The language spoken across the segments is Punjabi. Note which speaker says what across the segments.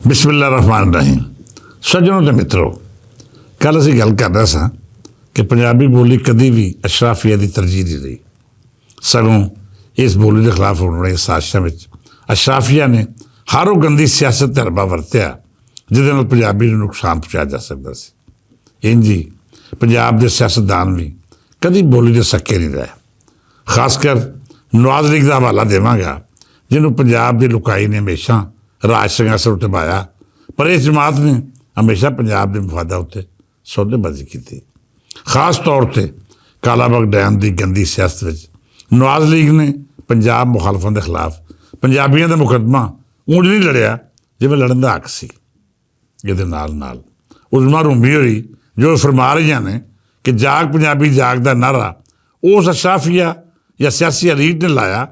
Speaker 1: ਬਿਸਮਿਲ੍ਲਾ ਰਹਿਮਾਨ ਰਹੀਮ। ਸੱਜਣੋ ਤੇ ਮਿੱਤਰੋ, ਕੱਲ੍ਹ ਅਸੀਂ ਗੱਲ ਕਰ ਰਹੇ ਸਾਂ ਕਿ ਪੰਜਾਬੀ ਬੋਲੀ ਕਦੀ ਵੀ ਅਸ਼ਰਾਫੀਆ ਦੀ ਤਰਜੀਹ ਨਹੀਂ ਰਹੀ। ਸਗੋਂ ਇਸ ਬੋਲੀ ਦੇ ਖਿਲਾਫ ਹੋਣ ਵਾਲੀਆਂ ਸਾਜ਼ਿਸ਼ਾਂ ਵਿੱਚ ਅਸ਼ਰਾਫੀਆ ਨੇ ਹਰ ਉਹ ਗੰਦੀ ਸਿਆਸਤ ਧਰਬਾ ਵਰਤਿਆ ਜਿਹਦੇ ਨਾਲ ਪੰਜਾਬੀ ਨੂੰ ਨੁਕਸਾਨ ਪਹੁੰਚਾਇਆ ਜਾ ਸਕਦਾ ਸੀ। ਇੰਝ ਹੀ ਪੰਜਾਬ ਦੇ ਸਿਆਸਤਦਾਨ ਵੀ ਕਦੀ ਬੋਲੀ ਦੇ ਸੱਕੇ ਨਹੀਂ ਰਹੇ। ਖਾਸ ਕਰ ਨਵਾਜ਼ ਲੀਗ ਦਾ ਹਵਾਲਾ ਦੇਵਾਂਗਾ, ਜਿਹਨੂੰ ਪੰਜਾਬ ਦੀ ਲੁਕਾਈ ਨੇ ਹਮੇਸ਼ਾ ਰਾਜ ਸਿੰਘਾਸਣ ਉੱਤੇ ਪਾਇਆ, ਪਰ ਇਸ ਜਮਾਤ ਨੇ ਹਮੇਸ਼ਾ ਪੰਜਾਬ ਦੇ ਮਫਾਦਾਂ ਉੱਤੇ ਸੌਦੇਬਾਜ਼ੀ ਕੀਤੀ। ਖਾਸ ਤੌਰ 'ਤੇ ਕਾਲਾਬਾਗ ਡੈਮ ਦੀ ਗੰਦੀ ਸਿਆਸਤ ਵਿੱਚ ਨਵਾਜ਼ ਲੀਗ ਨੇ ਪੰਜਾਬ ਮੁਖਾਲਫਾਂ ਦੇ ਖਿਲਾਫ ਪੰਜਾਬੀਆਂ ਦਾ ਮੁਕੱਦਮਾ ਉਂਝ ਨਹੀਂ ਲੜਿਆ ਜਿਵੇਂ ਲੜਨ ਦਾ ਹੱਕ ਸੀ। ਇਹਦੇ ਨਾਲ ਨਾਲ ਉਜ਼ਮਾ ਰੂਮੀ ਹੋਈ ਜੋ ਫਰਮਾ ਰਹੀਆਂ ਨੇ ਕਿ ਜਾਗ ਪੰਜਾਬੀ ਜਾਗ ਦਾ ਨਾਅਰਾ ਉਸ ਅਸ਼ਰਾਫੀਆ ਜਾਂ ਸਿਆਸੀ ਅਲੀਟ ਨੇ ਲਾਇਆ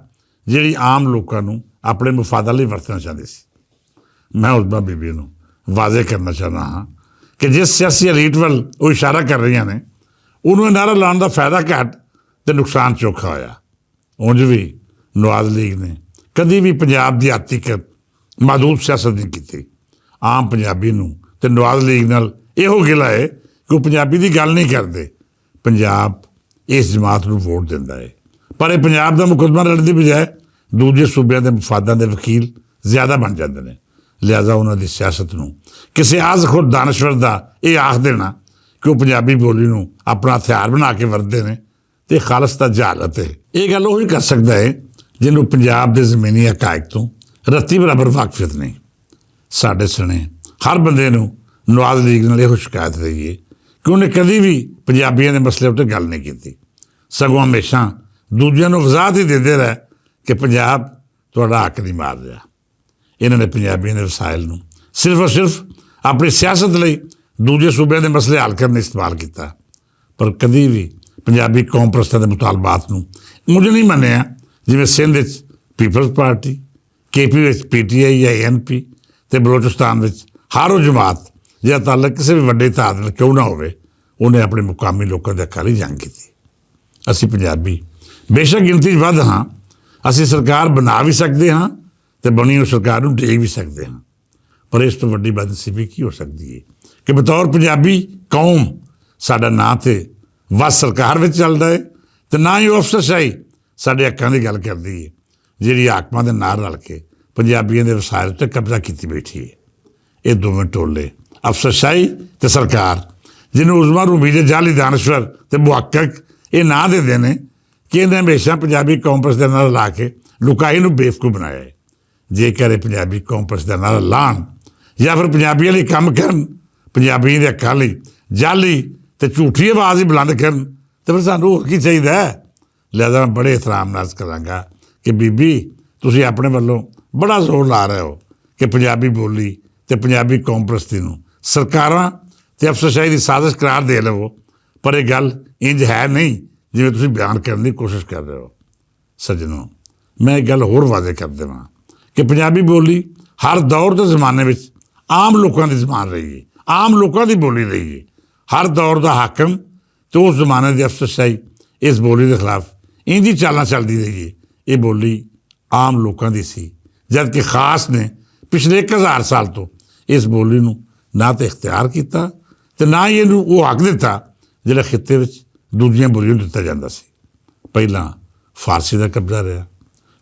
Speaker 1: ਜਿਹੜੀ ਆਮ ਲੋਕਾਂ ਨੂੰ ਆਪਣੇ ਮੁਫਾਦਾਂ ਲਈ ਵਰਤਣਾ ਚਾਹੁੰਦੀ ਸੀ। ਮੈਂ ਉਜ਼ਮਾ ਬੀਬੀ ਨੂੰ ਵਾਜ਼ੇ ਕਰਨਾ ਚਾਹੁੰਦਾ ਹਾਂ ਕਿ ਜਿਸ ਸਿਆਸੀ ਅਲੀਟ ਵੱਲ ਉਹ ਇਸ਼ਾਰਾ ਕਰ ਰਹੀਆਂ ਨੇ, ਉਹਨੂੰ ਇਹ ਨਾਅਰਾ ਲਾਉਣ ਦਾ ਫਾਇਦਾ ਘੱਟ ਅਤੇ ਨੁਕਸਾਨ ਚੋਖਾ ਹੋਇਆ। ਉਂਝ ਵੀ ਨਵਾਜ਼ ਲੀਗ ਨੇ ਕਦੀ ਵੀ ਪੰਜਾਬ ਦੀ ਆਰਥਿਕ ਮਹਦੂਦ ਸਿਆਸਤ ਨਹੀਂ ਕੀਤੀ। ਆਮ ਪੰਜਾਬੀ ਨੂੰ ਅਤੇ ਨਵਾਜ਼ ਲੀਗ ਨਾਲ ਇਹੋ ਗਿਲਾ ਹੈ ਕਿ ਉਹ ਪੰਜਾਬੀ ਦੀ ਗੱਲ ਨਹੀਂ ਕਰਦੇ। ਪੰਜਾਬ ਇਸ ਜਮਾਤ ਨੂੰ ਵੋਟ ਦਿੰਦਾ ਹੈ, ਪਰ ਇਹ ਪੰਜਾਬ ਦਾ ਮੁਕੱਦਮਾ ਲੜਨ ਦੀ ਬਜਾਏ ਦੂਜੇ ਸੂਬਿਆਂ ਦੇ ਮਫਾਦਾਂ ਦੇ ਵਕੀਲ ਜ਼ਿਆਦਾ ਬਣ ਜਾਂਦੇ ਨੇ। ਲਿਹਾਜ਼ਾ ਉਹਨਾਂ ਦੀ ਸਿਆਸਤ ਨੂੰ ਕਿਸੇ ਆਜ਼ ਖੁਦ ਦਾਨਸ਼ਵਰ ਦਾ ਇਹ ਆਖ ਦੇਣਾ ਕਿ ਉਹ ਪੰਜਾਬੀ ਬੋਲੀ ਨੂੰ ਆਪਣਾ ਹਥਿਆਰ ਬਣਾ ਕੇ ਵਰਤਦੇ ਨੇ ਅਤੇ ਖਾਲਸਤਾ ਜਹਾਲਤ ਹੈ। ਇਹ ਗੱਲ ਉਹ ਹੀ ਕਰ ਸਕਦਾ ਹੈ ਜਿਹਨੂੰ ਪੰਜਾਬ ਦੇ ਜ਼ਮੀਨੀ ਹਕਾਇਕ ਤੋਂ ਰੱਤੀ ਬਰਾਬਰ ਵਾਕਫੀਅਤ ਨਹੀਂ। ਸਾਡੇ ਸਣੇ ਹਰ ਬੰਦੇ ਨੂੰ ਨਵਾਜ਼ ਲੀਗ ਨਾਲ ਇਹੋ ਸ਼ਿਕਾਇਤ ਰਹੀ ਹੈ ਕਿ ਉਹਨੇ ਕਦੀ ਵੀ ਪੰਜਾਬੀਆਂ ਦੇ ਮਸਲੇ ਉੱਤੇ ਗੱਲ ਨਹੀਂ ਕੀਤੀ, ਸਗੋਂ ਹਮੇਸ਼ਾ ਦੂਜਿਆਂ ਨੂੰ ਵਜ਼ਾਹਤ ਹੀ ਦਿੰਦੇ ਰਹੇ ਕਿ ਪੰਜਾਬ ਤੁਹਾਡਾ ਹੱਕ ਨਹੀਂ ਮਾਰ ਰਿਹਾ। ਇਹਨਾਂ ਨੇ ਪੰਜਾਬੀਆਂ ਦੇ ਵਸਾਇਲ ਨੂੰ ਸਿਰਫ ਔਰ ਸਿਰਫ ਆਪਣੀ ਸਿਆਸਤ ਲਈ ਦੂਜੇ ਸੂਬਿਆਂ ਦੇ ਮਸਲੇ ਹੱਲ ਕਰਨ ਲਈ ਇਸਤੇਮਾਲ ਕੀਤਾ, ਪਰ ਕਦੀ ਵੀ ਪੰਜਾਬੀ ਕੌਮ ਪ੍ਰਸਤਾਂ ਦੇ ਮੁਤਾਲਬਾਤ ਨੂੰ ਉਂਝ ਨਹੀਂ ਮੰਨਿਆ ਜਿਵੇਂ ਸਿੰਧ ਵਿੱਚ ਪੀਪਲਜ਼ ਪਾਰਟੀ, KP ਵਿੱਚ PTI ਜਾਂ ANP ਅਤੇ ਬਲੋਚਿਸਤਾਨ ਵਿੱਚ ਹਰ ਉਹ ਜਮਾਤ ਜਿਹਦਾ ਤਾਲੁਕ ਕਿਸੇ ਵੀ ਵੱਡੇ ਇਤਿਹਾਦ ਨਾਲ ਕਿਉਂ ਨਾ ਹੋਵੇ, ਉਹਨੇ ਆਪਣੇ ਮੁਕਾਮੀ ਲੋਕਾਂ ਦੇ ਹੱਕਾਂ ਲਈ ਜੰਗ ਕੀਤੀ। ਅਸੀਂ ਪੰਜਾਬੀ ਬੇਸ਼ੱਕ ਗਿਣਤੀ 'ਚ ਵੱਧ ਹਾਂ, ਅਸੀਂ ਸਰਕਾਰ ਬਣਾ ਵੀ ਸਕਦੇ ਹਾਂ ਅਤੇ ਬਣੀ ਹੋਈ ਸਰਕਾਰ ਨੂੰ ਡੇਗ ਵੀ ਸਕਦੇ ਹਾਂ, ਪਰ ਇਸ ਤੋਂ ਵੱਡੀ ਬਦਨਸੀਬੀ ਕੀ ਹੋ ਸਕਦੀ ਹੈ ਕਿ ਬਤੌਰ ਪੰਜਾਬੀ ਕੌਮ ਸਾਡਾ ਨਾ ਤਾਂ ਵੱਸ ਸਰਕਾਰ ਵਿੱਚ ਚੱਲਦਾ ਹੈ ਅਤੇ ਨਾ ਹੀ ਉਹ ਅਫਸਰਸ਼ਾਹੀ ਸਾਡੇ ਹੱਕਾਂ ਦੀ ਗੱਲ ਕਰਦੀ ਹੈ ਜਿਹੜੀ ਹਾਕਮਾਂ ਦੇ ਨਾਲ ਰਲ ਕੇ ਪੰਜਾਬੀਆਂ ਦੇ ਵਸਾਇਲ ਉੱਤੇ ਕਬਜ਼ਾ ਕੀਤੀ ਬੈਠੀ ਹੈ। ਇਹ ਦੋਵੇਂ ਟੋਲੇ ਅਫਸਰਸ਼ਾਹੀ ਅਤੇ ਸਰਕਾਰ, ਜਿਹਨੂੰ ਉਜ਼ਮਾ ਰੂਮੀ ਦੇ ਜਾਲੀ ਦਾਨਸ਼ਵਰ ਅਤੇ ਮੁਹੱਕਕ ਇਹ ਨਾਂ ਦਿੰਦੇ ਨੇ ਕਿ ਇਹਨੇ ਹਮੇਸ਼ਾ ਪੰਜਾਬੀ ਕੌਮ ਪ੍ਰਸਤੀ ਦਾ ਨਾਅਰਾ ਲਾ ਕੇ ਲੁਕਾਈ ਨੂੰ ਬੇਵਕੂਫ ਬਣਾਇਆ ਹੈ। ਜੇਕਰ ਇਹ ਪੰਜਾਬੀ ਕੌਮ ਪ੍ਰਸਤੀ ਦਾ ਨਾਅਰਾ ਲਾਉਣ ਜਾਂ ਫਿਰ ਪੰਜਾਬੀਆਂ ਲਈ ਕੰਮ ਕਰਨ, ਪੰਜਾਬੀਆਂ ਦੇ ਹੱਕਾਂ ਲਈ ਜਾਲੀ ਅਤੇ ਝੂਠੀ ਆਵਾਜ਼ ਹੀ ਬੁਲੰਦ ਕਰਨ, ਤਾਂ ਫਿਰ ਸਾਨੂੰ ਹੋਰ ਕੀ ਚਾਹੀਦਾ ਹੈ। ਲਿਹਾਜ਼ਾ ਮੈਂ ਬੜੇ ਇਤਰਾਮ ਨਾਲ ਕਰਾਂਗਾ ਕਿ ਬੀਬੀ ਤੁਸੀਂ ਆਪਣੇ ਵੱਲੋਂ ਬੜਾ ਜ਼ੋਰ ਲਾ ਰਹੇ ਹੋ ਕਿ ਪੰਜਾਬੀ ਬੋਲੀ ਅਤੇ ਪੰਜਾਬੀ ਕੌਮ ਪ੍ਰਸਤੀ ਨੂੰ ਸਰਕਾਰਾਂ ਅਤੇ ਅਫਸਰਸ਼ਾਹੀ ਦੀ ਸਾਜ਼ਿਸ਼ ਕਰਾਰ ਦੇ ਲਵੋ, ਪਰ ਇਹ ਗੱਲ ਇੰਝ ਹੈ ਨਹੀਂ ਜਿਵੇਂ ਤੁਸੀਂ ਬਿਆਨ ਕਰਨ ਦੀ ਕੋਸ਼ਿਸ਼ ਕਰ ਰਹੇ ਹੋ। ਸੱਜਣੋ, ਮੈਂ ਇਹ ਗੱਲ ਹੋਰ ਵਾਜ਼ੇ ਕਰ ਦੇਵਾਂ ਕਿ ਪੰਜਾਬੀ ਬੋਲੀ ਹਰ ਦੌਰ ਦੇ ਜ਼ਮਾਨੇ ਵਿੱਚ ਆਮ ਲੋਕਾਂ ਦੀ ਜ਼ਬਾਨ ਰਹੀ ਹੈ, ਆਮ ਲੋਕਾਂ ਦੀ ਬੋਲੀ ਰਹੀ ਹੈ। ਹਰ ਦੌਰ ਦਾ ਹਾਕਮ ਅਤੇ ਉਸ ਜ਼ਮਾਨੇ ਦੀ ਅਫਸਰਸ਼ਾਹੀ ਇਸ ਬੋਲੀ ਦੇ ਖਿਲਾਫ ਇੰਝ ਹੀ ਚਾਲਾਂ ਚੱਲਦੀ ਰਹੀ ਹੈ। ਇਹ ਬੋਲੀ ਆਮ ਲੋਕਾਂ ਦੀ ਸੀ, ਜਦ ਕਿ ਖਾਸ ਨੇ ਪਿਛਲੇ 1000 ਸਾਲ ਤੋਂ ਇਸ ਬੋਲੀ ਨੂੰ ਨਾ ਤਾਂ ਇਖਤਿਆਰ ਕੀਤਾ ਅਤੇ ਨਾ ਹੀ ਇਹਨੂੰ ਉਹ ਹੱਕ ਦਿੱਤਾ ਜਿਹੜਾ ਖਿੱਤੇ ਵਿੱਚ ਦੂਜੀਆਂ ਬੋਲੀਆਂ ਨੂੰ ਦਿੱਤਾ ਜਾਂਦਾ ਸੀ। ਪਹਿਲਾਂ ਫਾਰਸੀ ਦਾ ਕਬਜ਼ਾ ਰਿਹਾ,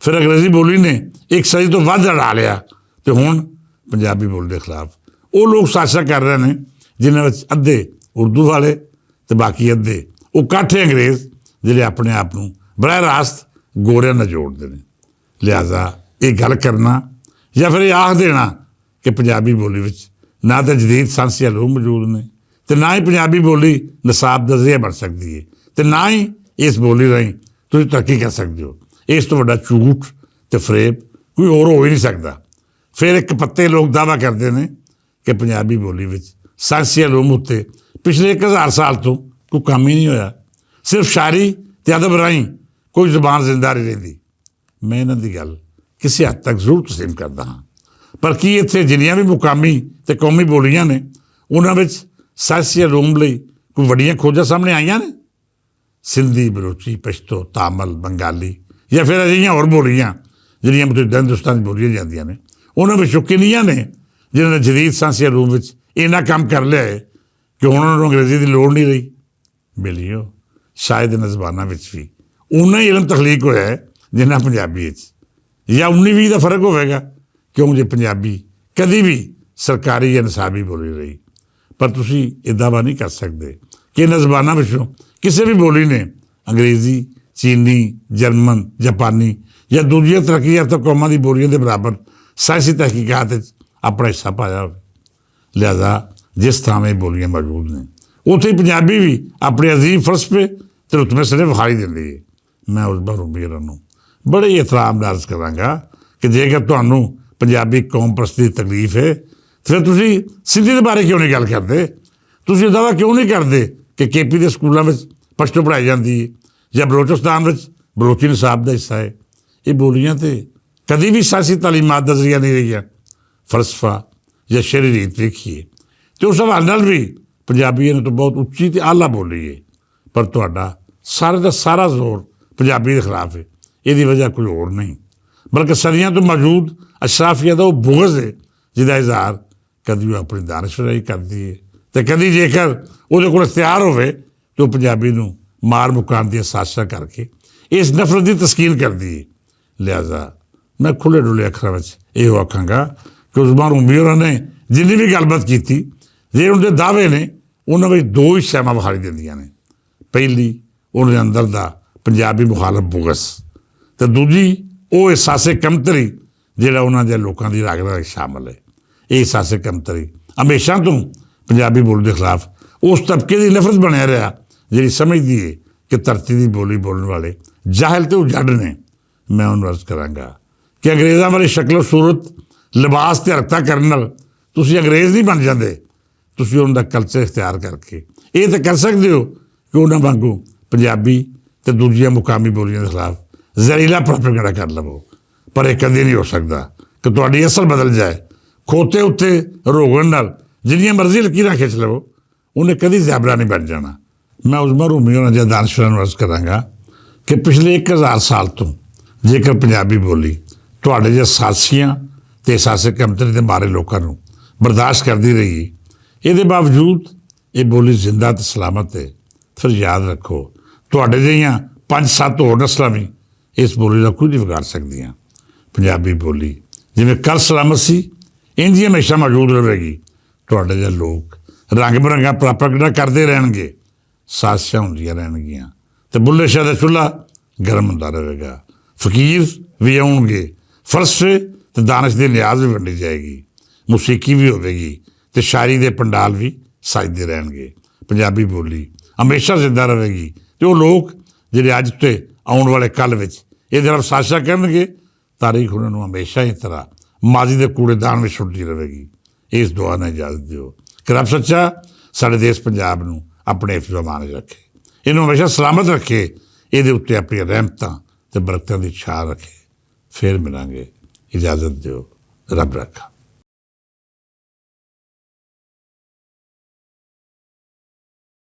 Speaker 1: ਫਿਰ ਅੰਗਰੇਜ਼ੀ ਬੋਲੀ ਨੇ ਇੱਕ ਸਦੀ ਤੋਂ ਵੱਧ ਅੜਾ ਲਿਆ ਅਤੇ ਹੁਣ ਪੰਜਾਬੀ ਬੋਲੀ ਦੇ ਖਿਲਾਫ ਉਹ ਲੋਕ ਸਾਜ਼ਿਸ਼ਾਂ ਕਰ ਰਹੇ ਨੇ ਜਿਨ੍ਹਾਂ ਵਿੱਚ ਅੱਧੇ ਉਰਦੂ ਵਾਲੇ ਅਤੇ ਬਾਕੀ ਅੱਧੇ ਉਹ ਕਾਠੇ ਅੰਗਰੇਜ਼ ਜਿਹੜੇ ਆਪਣੇ ਆਪ ਨੂੰ ਬਰਾਹ ਰਾਸਤ ਗੋਰਿਆਂ ਨਾਲ ਜੋੜਦੇ ਨੇ। ਲਿਹਾਜ਼ਾ ਇਹ ਗੱਲ ਕਰਨਾ ਜਾਂ ਫਿਰ ਇਹ ਆਖ ਦੇਣਾ ਕਿ ਪੰਜਾਬੀ ਬੋਲੀ ਵਿੱਚ ਨਾ ਤਾਂ ਜਦੀਦ ਸਾਇੰਸੀ ਉਲੂਮ ਮੌਜੂਦ ਨੇ ਅਤੇ ਨਾ ਹੀ ਪੰਜਾਬੀ ਬੋਲੀ ਨਿਸਾਬ ਦਾ ਜ਼ਰੀਆ ਬਣ ਸਕਦੀ ਹੈ ਅਤੇ ਨਾ ਹੀ ਇਸ ਬੋਲੀ ਰਾਹੀਂ ਤੁਸੀਂ ਤਰੱਕੀ ਕਰ ਸਕਦੇ ਹੋ, ਇਸ ਤੋਂ ਵੱਡਾ ਝੂਠ ਅਤੇ ਫਰੇਬ ਕੋਈ ਹੋਰ ਹੋ ਹੀ ਨਹੀਂ ਸਕਦਾ। ਫਿਰ ਇੱਕ ਪੱਤੇ ਲੋਕ ਦਾਅਵਾ ਕਰਦੇ ਨੇ ਕਿ ਪੰਜਾਬੀ ਬੋਲੀ ਵਿੱਚ ਸਾਇੰਸੀ ਉਲੂਮ ਉੱਤੇ ਪਿਛਲੇ 1000 ਸਾਲ ਤੋਂ ਕੋਈ ਕੰਮ ਹੀ ਨਹੀਂ ਹੋਇਆ, ਸਿਰਫ ਸ਼ਾਇਰੀ ਅਤੇ ਅਦਬ ਰਾਹੀਂ ਕੋਈ ਜ਼ੁਬਾਨ ਜ਼ਿੰਦਾ ਨਹੀਂ ਰਹਿੰਦੀ। ਮੈਂ ਇਹਨਾਂ ਦੀ ਗੱਲ ਕਿਸੇ ਹੱਦ ਤੱਕ ਜ਼ਰੂਰ ਤਸਲੀਮ ਕਰਦਾ ਹਾਂ, ਪਰ ਕੀ ਇੱਥੇ ਜਿੰਨੀਆਂ ਵੀ ਮੁਕਾਮੀ ਅਤੇ ਕੌਮੀ ਬੋਲੀਆਂ ਨੇ ਉਹਨਾਂ ਵਿੱਚ ਸਾਇੰਸੀ ਉਲੂਮ ਲਈ ਕੋਈ ਵੱਡੀਆਂ ਖੋਜਾਂ ਸਾਹਮਣੇ ਆਈਆਂ ਨੇ? ਸਿੰਧੀ, ਬਲੋਚੀ, ਪਸ਼ਤੋ, ਤਾਮਿਲ, ਬੰਗਾਲੀ ਜਾਂ ਫਿਰ ਅਜਿਹੀਆਂ ਹੋਰ ਬੋਲੀਆਂ ਜਿਹੜੀਆਂ ਮੌਜੂਦਾ ਹਿੰਦੁਸਤਾਨ 'ਚ ਬੋਲੀਆਂ ਜਾਂਦੀਆਂ ਨੇ, ਉਹਨਾਂ ਵਿੱਚੋਂ ਕਿੰਨੀਆਂ ਨੇ ਜਿਨ੍ਹਾਂ ਨੇ ਜਦੀਦ ਸਾਇੰਸੀ ਰੂਮ ਵਿੱਚ ਇੰਨਾ ਕੰਮ ਕਰ ਲਿਆ ਹੈ ਕਿ ਹੁਣ ਉਹਨਾਂ ਨੂੰ ਅੰਗਰੇਜ਼ੀ ਦੀ ਲੋੜ ਨਹੀਂ ਰਹੀ। ਬੇਲੀਓ, ਸ਼ਾਇਦ ਇਹਨਾਂ ਜ਼ਬਾਨਾਂ ਵਿੱਚ ਵੀ ਉਨਾ ਹੀ ਇਲਮ ਤਖਲੀਕ ਹੋਇਆ ਹੈ ਜਿੰਨਾ ਪੰਜਾਬੀ ਵਿੱਚ, ਜਾਂ 19-20 ਦਾ ਫਰਕ ਹੋਵੇਗਾ, ਕਿਉਂ ਜੇ ਪੰਜਾਬੀ ਕਦੀ ਵੀ ਸਰਕਾਰੀ ਜਾਂ ਨਿਸਾਬੀ ਬੋਲੀ ਰਹੀ। ਪਰ ਤੁਸੀਂ ਇਹ ਦਾਅਵਾ ਨਹੀਂ ਕਰ ਸਕਦੇ ਕਿ ਇਹਨਾਂ ਜ਼ਬਾਨਾਂ ਵਿੱਚੋਂ ਕਿਸੇ ਵੀ ਬੋਲੀ ਨੇ ਅੰਗਰੇਜ਼ੀ, ਚੀਨੀ, ਜਰਮਨ, ਜਾਪਾਨੀ ਜਾਂ ਦੂਜੀਆਂ ਤਰੱਕੀ ਯਾਫਤਾ ਕੌਮਾਂ ਦੀ ਬੋਲੀਆਂ ਦੇ ਬਰਾਬਰ ਸਾਇੰਸੀ ਤਹਿਕੀਕਾਤ ਵਿੱਚ ਆਪਣਾ ਹਿੱਸਾ ਪਾਇਆ ਹੋਵੇ। ਲਿਹਾਜ਼ਾ ਜਿਸ ਥਾਂ ਇਹ ਬੋਲੀਆਂ ਮੌਜੂਦ ਨੇ ਉੱਥੇ ਹੀ ਪੰਜਾਬੀ ਵੀ ਆਪਣੇ ਅਜ਼ੀਮ ਫਲਸਫੇ ਅਤੇ ਰੁਤਬੇ ਸਿਰੇ ਵਿਖਾਈ ਦਿੰਦੀ ਹੈ। ਮੈਂ ਉਸ ਬਾਰੇ ਵੀਰਾਂ ਨੂੰ ਬੜੇ ਹੀ ਇਤਰਾਮ ਨਾਲ ਅਰਜ਼ ਕਰਾਂਗਾ ਕਿ ਜੇਕਰ ਤੁਹਾਨੂੰ ਪੰਜਾਬੀ ਕੌਮ ਪ੍ਰਸਤੀ ਦੀ ਤਕਲੀਫ ਹੈ ਫਿਰ ਤੁਸੀਂ ਸਿੰਧੀ ਦੇ ਬਾਰੇ ਕਿਉਂ ਨਹੀਂ ਗੱਲ ਕਰਦੇ? ਤੁਸੀਂ ਦਾਅਵਾ ਕਿਉਂ ਨਹੀਂ ਕਰਦੇ ਕਿ KP ਦੇ ਸਕੂਲਾਂ ਵਿੱਚ ਪਸ਼ਤੋ ਪੜ੍ਹਾਈ ਜਾਂਦੀ ਹੈ ਜਾਂ ਬਲੋਚਿਸਤਾਨ ਵਿੱਚ ਬਲੋਚੀ ਨਿਸਾਬ ਦਾ ਹਿੱਸਾ ਹੈ? ਇਹ ਬੋਲੀਆਂ ਤਾਂ ਕਦੀ ਵੀ ਸਿਆਸੀ ਤਾਲੀਮਾਤ ਦਾ ਜ਼ਰੀਆ ਨਹੀਂ ਰਹੀਆਂ। ਫਲਸਫਾ ਜਾਂ ਸ਼ਹਿਰੀ ਰੀਤ ਵੇਖੀਏ ਅਤੇ ਉਸ ਹਵਾਲੇ ਨਾਲ ਵੀ ਪੰਜਾਬੀ ਇਹਨਾਂ ਤੋਂ ਬਹੁਤ ਉੱਚੀ ਅਤੇ ਆਲਾ ਬੋਲੀ ਹੈ। ਪਰ ਤੁਹਾਡਾ ਸਾਰੇ ਦਾ ਸਾਰਾ ਜ਼ੋਰ ਪੰਜਾਬੀ ਦੇ ਖਿਲਾਫ ਹੈ। ਇਹਦੀ ਵਜ੍ਹਾ ਕੋਈ ਹੋਰ ਨਹੀਂ ਬਲਕਿ ਸਦੀਆਂ ਤੋਂ ਮੌਜੂਦ ਅਸ਼ਰਾਫੀਆ ਦਾ ਉਹ ਬੁਗਜ਼ ਹੈ ਜਿਹਦਾ ਇਜ਼ਹਾਰ ਕਦੀ ਉਹ ਆਪਣੀ ਦਾਨਸ਼ਵਰਾਈ ਕਰਦੀ ਹੈ ਅਤੇ ਕਦੀ ਜੇਕਰ ਉਹਦੇ ਕੋਲ ਇਖਤਿਆਰ ਹੋਵੇ ਤਾਂ ਉਹ ਪੰਜਾਬੀ ਨੂੰ ਮਾਰ ਮੁਕਾਉਣ ਦੀਆਂ ਸਾਜ਼ਿਸ਼ਾਂ ਕਰਕੇ ਇਸ ਨਫ਼ਰਤ ਦੀ ਤਸਕੀਨ ਕਰਦੀ ਹੈ। ਲਿਹਾਜ਼ਾ ਮੈਂ ਖੁੱਲ੍ਹੇ ਡੁੱਲੇ ਅੱਖਰਾਂ ਵਿੱਚ ਇਹੋ ਆਖਾਂਗਾ ਕਿ ਉਸਮਾਨ ਰੂਮੀ ਹੋਰਾਂ ਨੇ ਜਿੰਨੀ ਵੀ ਗੱਲਬਾਤ ਕੀਤੀ, ਜੇ ਉਹਨਾਂ ਦੇ ਦਾਅਵੇ ਨੇ ਉਹਨਾਂ ਵਿੱਚ ਦੋ ਹੀ ਸ਼ੈਵਾਂ ਵਿਖਾਈ ਦਿੰਦੀਆਂ ਨੇ। ਪਹਿਲੀ, ਉਹਨਾਂ ਦੇ ਅੰਦਰ ਦਾ ਪੰਜਾਬੀ ਮੁਖਾਲਫ ਬੁਗਸ, ਅਤੇ ਦੂਜੀ ਉਹ ਅਹਿਸਾਸੇ ਕਮਤਰੀ ਜਿਹੜਾ ਉਹਨਾਂ ਦੇ ਲੋਕਾਂ ਦੀ ਰਗ ਵਿੱਚ ਸ਼ਾਮਲ ਹੈ। ਇਹ ਅਹਿਸਾਸੇ ਕਮਤਰੀ ਹਮੇਸ਼ਾ ਤੋਂ ਪੰਜਾਬੀ ਬੋਲੀ ਦੇ ਖਿਲਾਫ ਉਸ ਤਬਕੇ ਦੀ ਨਫ਼ਰਤ ਬਣਿਆ ਰਿਹਾ ਜਿਹੜੀ ਸਮਝਦੀ ਹੈ ਕਿ ਧਰਤੀ ਦੀ ਬੋਲੀ ਬੋਲਣ ਵਾਲੇ ਜਾਹਿਲ ਅਤੇ ਉਜੜ ਨੇ। ਮੈਂ ਉਹਨੂੰ ਅਰਜ਼ ਕਰਾਂਗਾ ਕਿ ਅੰਗਰੇਜ਼ਾਂ ਵਾਲੀ ਸ਼ਕਲ ਸੂਰਤ, ਲਿਬਾਸ ਅਤੇ ਹਰਕਤਾਂ ਕਰਨ ਨਾਲ ਤੁਸੀਂ ਅੰਗਰੇਜ਼ ਨਹੀਂ ਬਣ ਜਾਂਦੇ। ਤੁਸੀਂ ਉਹਨਾਂ ਦਾ ਕਲਚਰ ਇਖਤਿਆਰ ਕਰਕੇ ਇਹ ਤਾਂ ਕਰ ਸਕਦੇ ਹੋ ਕਿ ਉਹਨਾਂ ਵਾਂਗੂ ਪੰਜਾਬੀ ਅਤੇ ਦੂਜੀਆਂ ਮੁਕਾਮੀ ਬੋਲੀਆਂ ਦੇ ਖਿਲਾਫ ਜ਼ਹਿਰੀਲਾ ਪ੍ਰੋਪੇਗੈਂਡਾ ਕਰ ਲਵੋ। ਪਰ ਇਹ ਕਦੇ ਨਹੀਂ ਹੋ ਸਕਦਾ ਕਿ ਤੁਹਾਡੀ ਅਸਲ ਬਦਲ ਜਾਏ। ਖੋਤੇ ਉੱਤੇ ਰੋਗਣ ਨਾਲ ਜਿੰਨੀਆਂ ਮਰਜ਼ੀ ਲਕੀਰਾਂ ਖਿੱਚ ਲਵੋ, ਉਹਨੇ ਕਦੀ ਜ਼ੈਬਰਾ ਨਹੀਂ ਬਣ ਜਾਣਾ। ਮੈਂ ਉਸਮਾਨ ਰੂਮੀ ਹੋਰਾਂ ਜਾਂ ਦਾਨਸ਼ਵਰਾਂ ਨੂੰ ਅਰਜ਼ ਕਰਾਂਗਾ ਕਿ ਪਿਛਲੇ 1000 ਸਾਲ ਤੋਂ ਜੇਕਰ ਪੰਜਾਬੀ ਬੋਲੀ ਤੁਹਾਡੇ ਜਿਹੇ ਸਾਥੀਆਂ ਅਤੇ ਅਹਿਸਾਸੇ ਕਮਤਰੀ ਦੇ ਮਾਰੇ ਲੋਕਾਂ ਨੂੰ ਬਰਦਾਸ਼ਤ ਕਰਦੀ ਰਹੀ, ਇਹਦੇ ਬਾਵਜੂਦ ਇਹ ਬੋਲੀ ਜ਼ਿੰਦਾ ਅਤੇ ਸਲਾਮਤ ਹੈ, ਫਿਰ ਯਾਦ ਰੱਖੋ ਤੁਹਾਡੇ ਜਿਹੀਆਂ 5-7 ਹੋਰ ਨਸਲਾਂ ਵੀ ਇਸ ਬੋਲੀ ਦਾ ਕੁਝ ਨਹੀਂ ਵਿਗਾੜ ਸਕਦੀਆਂ। ਪੰਜਾਬੀ ਬੋਲੀ ਜਿਵੇਂ ਕੱਲ੍ਹ ਸਲਾਮਤ ਸੀ ਇੰਝ ਹੀ ਹਮੇਸ਼ਾ ਮੌਜੂਦ ਰਹੇਗੀ। ਤੁਹਾਡੇ ਜਿਹੇ ਲੋਕ ਰੰਗ ਬਿਰੰਗਾ ਪ੍ਰੋਪੇਗੈਂਡਾ ਕਰਦੇ ਰਹਿਣਗੇ, ਸਾਜ਼ਿਸ਼ਾਂ ਹੁੰਦੀਆਂ ਰਹਿਣਗੀਆਂ ਅਤੇ ਬੁੱਲੇ ਸ਼ਾਹ ਦਾ ਚੁੱਲ੍ਹਾ ਗਰਮ ਹੁੰਦਾ ਰਹੇਗਾ। ਫਕੀਰ ਵੀ ਆਉਣਗੇ, ਫਲਸਫੇ ਅਤੇ ਦਾਨਿਸ਼ ਦੀ ਨਿਆਜ਼ ਵੀ ਵੰਡੀ ਜਾਏਗੀ, ਮੂਸੀਕੀ ਵੀ ਹੋਵੇਗੀ ਅਤੇ ਸ਼ਾਇਰੀ ਦੇ ਪੰਡਾਲ ਵੀ ਸਜਦੇ ਰਹਿਣਗੇ। ਪੰਜਾਬੀ ਬੋਲੀ ਹਮੇਸ਼ਾ ਜ਼ਿੰਦਾ ਰਹੇਗੀ ਅਤੇ ਉਹ ਲੋਕ ਜਿਹੜੇ ਅੱਜ ਤੋਂ ਆਉਣ ਵਾਲੇ ਕੱਲ੍ਹ ਵਿੱਚ ਇਹਦੇ ਨਾਲ ਸਾਜ਼ਿਸ਼ਾਂ ਕਰਨਗੇ, ਤਾਰੀਖ ਉਹਨਾਂ ਨੂੰ ਹਮੇਸ਼ਾ ਹੀ ਤਰ੍ਹਾਂ ਮਾਜ਼ੀ ਦੇ ਕੂੜੇਦਾਨ ਵਿੱਚ ਸੁੱਟਦੀ ਰਹੇਗੀ। ਇਸ ਦੁਆ ਨਾਲ ਇਜਾਜ਼ਤ ਦਿਓ ਕਿ ਰੱਬ ਸੱਚਾ ਸਾਡੇ ਦੇਸ਼ ਪੰਜਾਬ ਨੂੰ ਆਪਣੇ ਹਿਫਜ਼ ਅਮਾਨ ਰੱਖੇ, ਇਹਨੂੰ ਹਮੇਸ਼ਾ ਸਲਾਮਤ ਰੱਖੇ, ਇਹਦੇ ਉੱਤੇ ਆਪਣੀਆਂ ਰਹਿਮਤਾਂ ਅਤੇ ਬਰਕਤਾਂ ਦੀ ਛਾਂ ਰੱਖੇ। ਫਿਰ ਮਿਲਾਂਗੇ, ਇਜਾਜ਼ਤ ਦਿਓ, ਰੱਬ ਰੱਖਾ।